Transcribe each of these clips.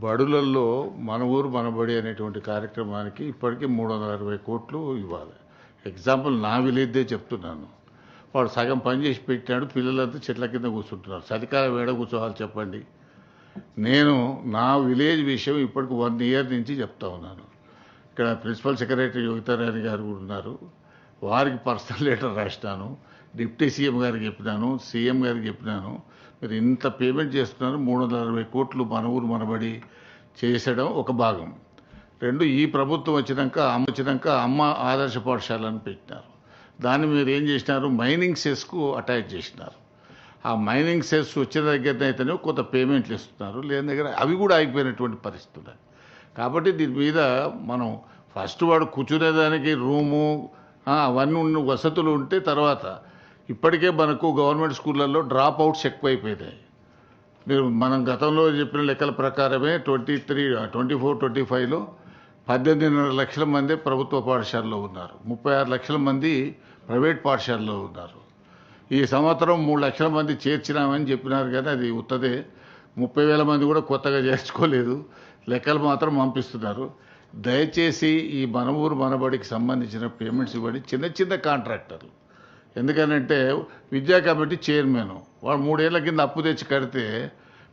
బడులల్లో మన ఊరు మనబడి అనేటువంటి కార్యక్రమానికి ఇప్పటికీ 360 కోట్లు ఇవ్వాలి. ఎగ్జాంపుల్ నా విలేజ్దే చెప్తున్నాను. వాడు సగం పని చేసి పెట్టాడు, పిల్లలంతా చెట్ల కింద కూర్చుంటున్నారు. చలికాలం ఏడ కూర్చోవాలి చెప్పండి. నేను నా విలేజ్ విషయం ఇప్పటికి 1 ఇయర్ నుంచి చెప్తా ఉన్నాను. ఇక్కడ ప్రిన్సిపల్ సెక్రటరీ యోగితారాణి గారు కూడా ఉన్నారు. వారికి పర్సనల్ లెటర్ రాసినాను, డిప్యూటీ సీఎం గారికి చెప్పినాను, సీఎం గారికి చెప్పినాను. మీరు ఇంత పేమెంట్ చేస్తున్నారు, 360 కోట్లు మన ఊరు మనబడి చేసడం ఒక భాగం. 2, ఈ ప్రభుత్వం వచ్చినాక అమ్మ ఆదర్శ పాఠశాలను పెట్టినారు. దాన్ని మీరు ఏం చేసినారు, మైనింగ్ సెస్కు అటాచ్ చేసినారు. ఆ మైనింగ్ సెస్ వచ్చిన దగ్గర అయితేనే కొంత పేమెంట్లు ఇస్తున్నారు, లేని దగ్గర అవి కూడా ఆగిపోయినటువంటి పరిస్థితులు. కాబట్టి దీని మీద మనం ఫస్ట్ వాడు కూర్చునేదానికి రూము అవన్నీ ఉన్న వసతులు ఉంటే తర్వాత ఇప్పటికే మనకు గవర్నమెంట్ స్కూళ్ళల్లో డ్రాప్ అవుట్స్ ఎక్కువైపోయినాయి. మీరు మనం గతంలో చెప్పిన లెక్కల ప్రకారమే 24-25లో 18.5 లక్షల మంది ప్రభుత్వ పాఠశాలలో ఉన్నారు, 36 లక్షల మంది ప్రైవేట్ పాఠశాలలో ఉన్నారు. ఈ సంవత్సరం 3 లక్షల మంది చేర్చినామని చెప్పినారు, కానీ అది ఉత్తదే. 30,000 మంది కూడా కొత్తగా చేర్చుకోలేదు, లెక్కలు మాత్రం పంపిస్తున్నారు. దయచేసి ఈ మన ఊరు మనబడికి సంబంధించిన పేమెంట్స్ ఇవ్వండి. చిన్న చిన్న కాంట్రాక్టర్లు, ఎందుకనంటే విద్యా కమిటీ చైర్మన్ వాడు 3 ఏళ్ల కింద అప్పు తెచ్చి కడితే,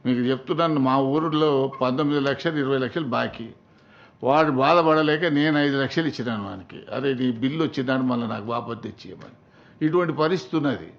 మీకు చెప్తున్నాను, మా ఊరిలో 19 లక్షలు 20 లక్షలు బాకీ. వాడు బాధపడలేక నేను 5 లక్షలు ఇచ్చినాను వానికి. అరే నీ బిల్లు వచ్చిందని మళ్ళీ నాకు వాపసు తెచ్చేయమని. ఇటువంటి పరిస్థితి ఉన్నది.